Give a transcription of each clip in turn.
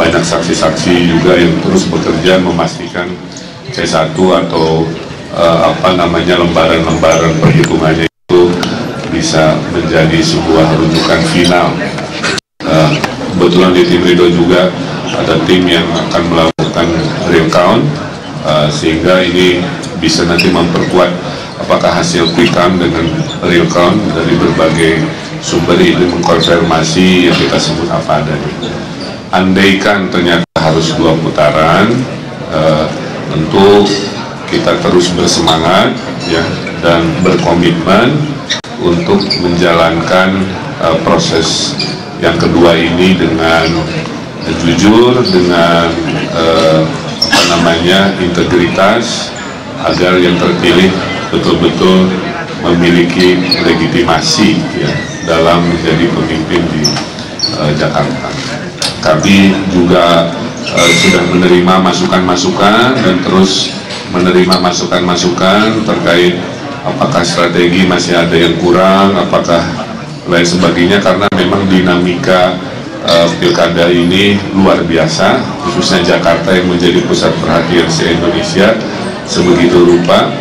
banyak saksi-saksi juga yang terus bekerja memastikan C1 atau lembaran-lembaran perhitungannya itu bisa menjadi sebuah rujukan final. Kebetulan di tim Ridho juga ada tim yang akan melakukan real count, sehingga ini bisa nanti memperkuat apakah hasil quick count dengan real count dari berbagai sumber ini mengkonfirmasi yang kita sebut apa adanya. Andaikan ternyata harus 2 putaran, tentu kita terus bersemangat ya dan berkomitmen untuk menjalankan proses yang kedua ini dengan jujur, dengan integritas, agar yang terpilih betul-betul memiliki legitimasi ya dalam menjadi pemimpin di Jakarta. Kami juga sudah menerima masukan-masukan dan terus menerima masukan-masukan terkait apakah strategi masih ada yang kurang, apakah lain sebagainya, karena memang dinamika pilkada ini luar biasa, khususnya Jakarta yang menjadi pusat perhatian se-Indonesia sebegitu rupa,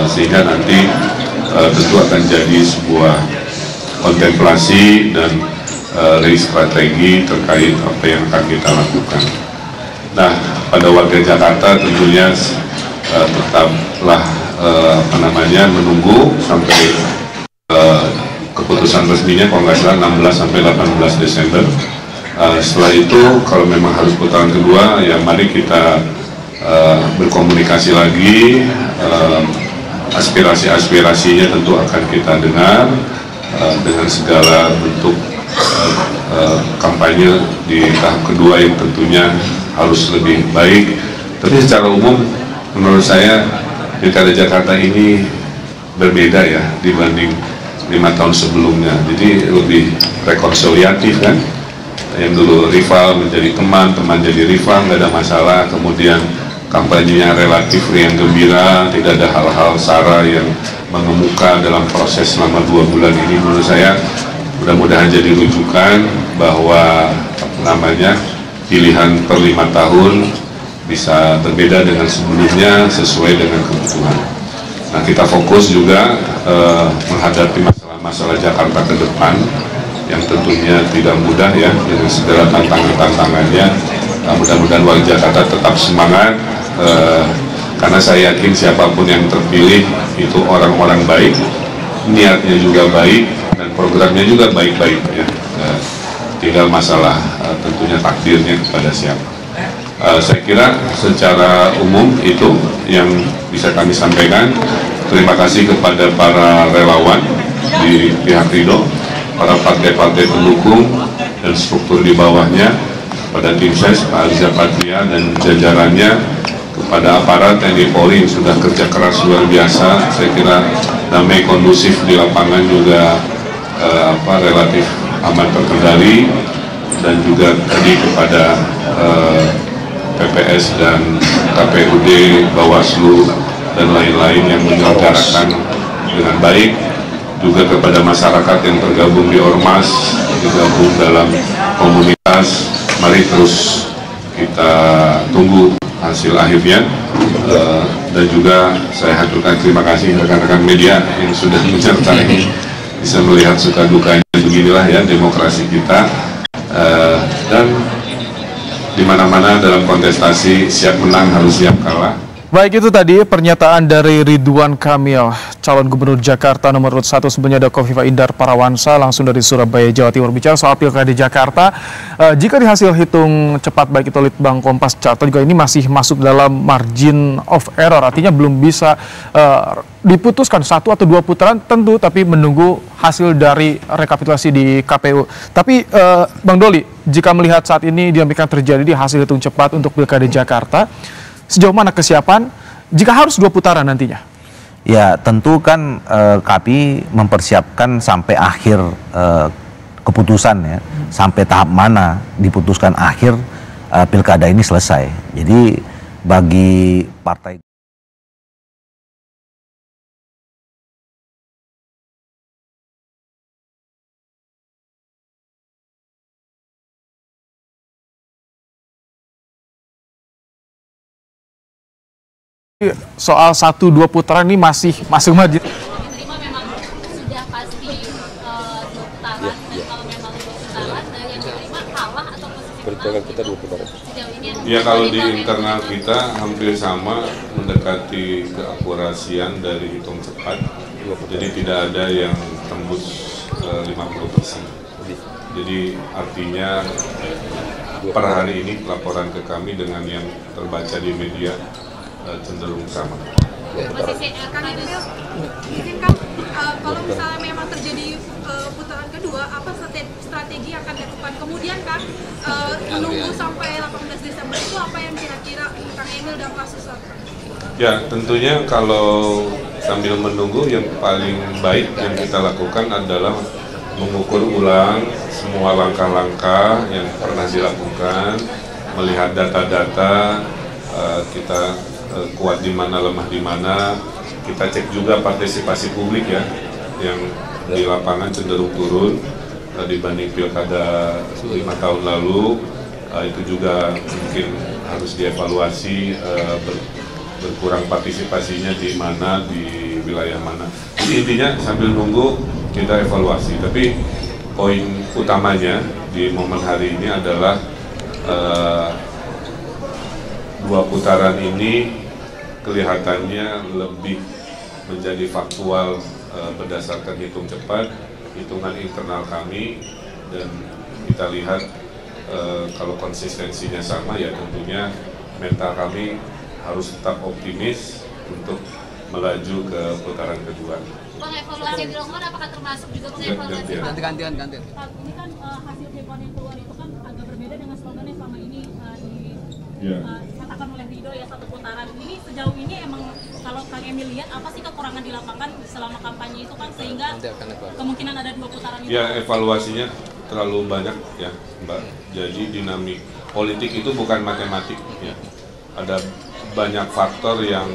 sehingga nanti tentu akan jadi sebuah kontemplasi dan strategi terkait apa yang akan kita lakukan. Nah, pada warga Jakarta tentunya tetaplah menunggu sampai keputusan resminya, kalau nggak salah 16 sampai 18 Desember. Setelah itu kalau memang harus putaran kedua, ya mari kita berkomunikasi lagi, aspirasi-aspirasinya tentu akan kita dengar dengan segala bentuk kampanye di tahap kedua yang tentunya harus lebih baik. Tapi secara umum menurut saya Pilkada Jakarta ini berbeda ya dibanding 5 tahun sebelumnya. Jadi lebih rekonsiliatif kan, yang dulu rival menjadi teman, teman jadi rival, nggak ada masalah. Kemudian kampanyenya relatif riang gembira, tidak ada hal-hal sara yang mengemuka dalam proses selama 2 bulan ini. Menurut saya mudah-mudahan jadi rujukan bahwa pilihan per 5 tahun bisa berbeda dengan sebelumnya sesuai dengan kebutuhan. Nah, kita fokus juga menghadapi masalah Jakarta ke depan yang tentunya tidak mudah ya, dengan segala tantangan-tantangannya. Mudah-mudahan warga Jakarta tetap semangat, karena saya yakin siapapun yang terpilih itu orang-orang baik, niatnya juga baik, dan programnya juga baik-baik ya. Tinggal masalah tentunya takdirnya kepada siapa. Saya kira secara umum itu yang bisa kami sampaikan. Terima kasih kepada para relawan di pihak Ridho, para partai-partai pendukung dan struktur di bawahnya, pada tim ses, Pak Ariza Patria dan jajarannya, kepada aparat TNI Polri yang sudah kerja keras luar biasa. Saya kira damai kondusif di lapangan juga relatif aman terkendali, dan juga tadi kepada PPS dan KPUD, Bawaslu dan lain-lain yang menyelenggarakan dengan baik, juga kepada masyarakat yang tergabung di Ormas, tergabung dalam komunitas. Mari terus kita tunggu hasil akhirnya, dan juga saya haturkan terima kasih rekan-rekan media yang sudah menyertai, bisa melihat suka dukanya. Beginilah ya demokrasi kita, dan di mana-mana dalam kontestasi siap menang harus siap kalah. Baik, itu tadi pernyataan dari Ridwan Kamil, calon gubernur Jakarta nomor urut 1. Sebenarnya ada Kofifa Indar Parawansa langsung dari Surabaya, Jawa Timur. Bicara soal pilkada Jakarta, jika di hasil hitung cepat baik itu Litbang Kompas Carta juga ini masih masuk dalam margin of error, artinya belum bisa diputuskan 1 atau 2 putaran tentu, tapi menunggu hasil dari rekapitulasi di KPU. Tapi Bang Doli, jika melihat saat ini dinamika terjadi di hasil hitung cepat untuk pilkada Jakarta, sejauh mana kesiapan jika harus 2 putaran nantinya? Ya tentu kan kami mempersiapkan sampai akhir keputusan ya, sampai tahap mana diputuskan akhir pilkada ini selesai. Jadi bagi partai Soal 1-2 putaran ini masih maju. Diterima memang sudah pasti 2 putaran, dan kalau memang 2 putaran dari yang diterima kalah atau posisi perhitungan kita 2 putaran. sejauh ini Ya kalau di internal kita hampir sama, mendekati keakurasian dari hitung cepat. Jadi tidak ada yang tembus 50%. Jadi artinya per hari ini laporan ke kami dengan yang terbaca di media cenderung sama. posisi Kang Emil, izinkan kalau misalnya memang terjadi putaran kedua, apa strategi yang akan dilakukan? Kemudian kan menunggu sampai 18 Desember itu apa yang kira-kira Kang Emil dan Pak Susat? Ya tentunya kalau sambil menunggu yang paling baik yang kita lakukan adalah mengukur ulang semua langkah-langkah yang pernah dilakukan, melihat data-data, kita kuat di mana, lemah di mana. Kita cek juga partisipasi publik ya, yang di lapangan cenderung turun dibanding pilkada 5 tahun lalu. Itu juga mungkin harus dievaluasi, berkurang partisipasinya di mana, di wilayah mana. Jadi intinya sambil nunggu kita evaluasi. Tapi poin utamanya di momen hari ini adalah 2 putaran ini kelihatannya lebih menjadi faktual berdasarkan hitung cepat, hitungan internal kami, dan kita lihat kalau konsistensinya sama ya tentunya mental kami harus tetap optimis untuk melaju ke putaran kedua. Bang, evaluasi yang dilakukan apakah termasuk juga pengevaluasi Pak? Gantian. Pak, ini kan hasil dewan yang keluar itu kan agak berbeda dengan slogan yang selama ini dikatakan oleh Ridho ya, 1 putaran. Ini sejauh ini emang kalau Kang Emil lihat apa sih kekurangan di lapangan selama kampanye itu kan sehingga kemungkinan ada 2 putaran itu? Ya evaluasinya terlalu banyak ya Mbak. Jadi dinamik politik itu bukan matematik ya. Ada banyak faktor yang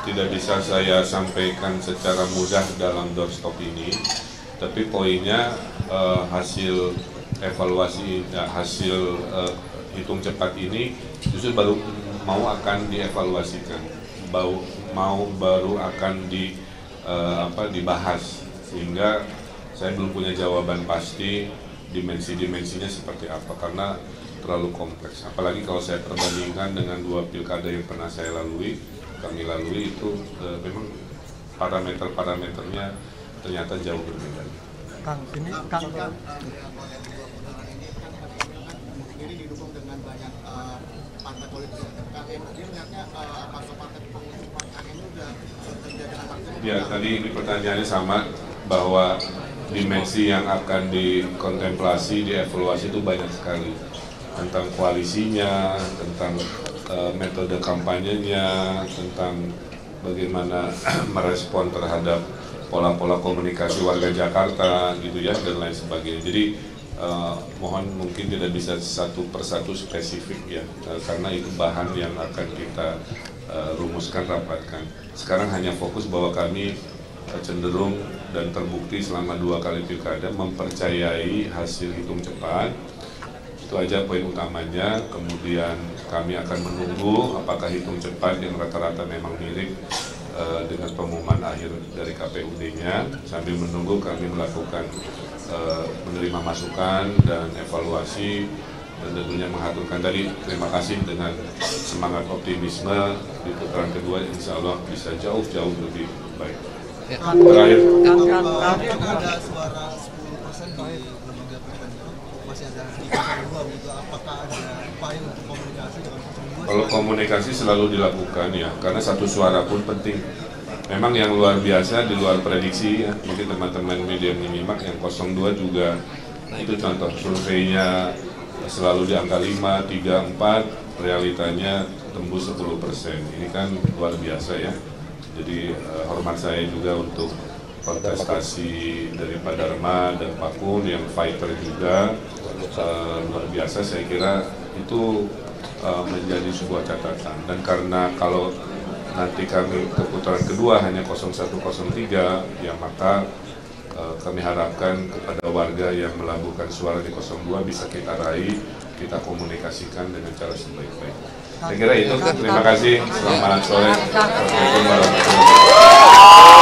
tidak bisa saya sampaikan secara mudah dalam doorstop ini. Tapi poinnya hasil evaluasi, hasil hitung cepat ini justru baru mau akan dievaluasikan, baru akan dibahas, sehingga saya belum punya jawaban pasti dimensi-dimensinya seperti apa karena terlalu kompleks. Apalagi kalau saya perbandingkan dengan 2 pilkada yang pernah kami lalui itu memang parameternya ternyata jauh berbeda. Kang, ini Kang sendiri didukung dengan banyak partai politik. Kang Emil melihatnya apakah partai pengusung Kang Emil sudah bekerja dengan partai? Ya tadi ini pertanyaannya sama, bahwa dimensi yang akan dikontemplasi, dievaluasi itu banyak sekali, tentang koalisinya, tentang metode kampanyenya, tentang bagaimana merespon terhadap pola-pola komunikasi warga Jakarta gitu ya, dan lain sebagainya. Jadi mohon mungkin tidak bisa satu persatu spesifik ya, karena itu bahan yang akan kita rumuskan, rapatkan. Sekarang hanya fokus bahwa kami cenderung dan terbukti selama 2 kali pilkada mempercayai hasil hitung cepat. Itu aja poin utamanya. Kemudian kami akan menunggu apakah hitung cepat yang rata-rata memang mirip dengan pengumuman akhir dari KPUD-nya. Sambil menunggu kami melakukan menerima masukan dan evaluasi, dan tentunya mengaturkan tadi. Terima kasih dengan semangat optimisme di putaran kedua, insya Allah bisa jauh-jauh lebih baik. Terakhir, ada suara 10% di lembaga pilkada, masih ada di 02 gitu. Apakah ada upaya untuk komunikasi dengan 02? kalau komunikasi selalu dilakukan ya, karena satu suara pun penting. Memang yang luar biasa di luar prediksi ya, mungkin teman-teman media menyimak yang 02 juga itu contoh surveinya selalu di angka 5, 3, 4, realitanya tembus 10%. Ini kan luar biasa ya. Jadi hormat saya juga untuk kontestasi dari Pak Dharma dan Pak Kun yang fighter juga, luar biasa. Saya kira itu menjadi sebuah catatan, dan karena kalau nanti kami ke putaran kedua hanya 0103 ya, maka kami harapkan kepada warga yang melabuhkan suara di 02 bisa kita raih kita komunikasikan dengan cara sebaik-baiknya. Saya kira itu. Terima kasih. Selamat sore. Assalamualaikum warahmatullahi wabarakatuh.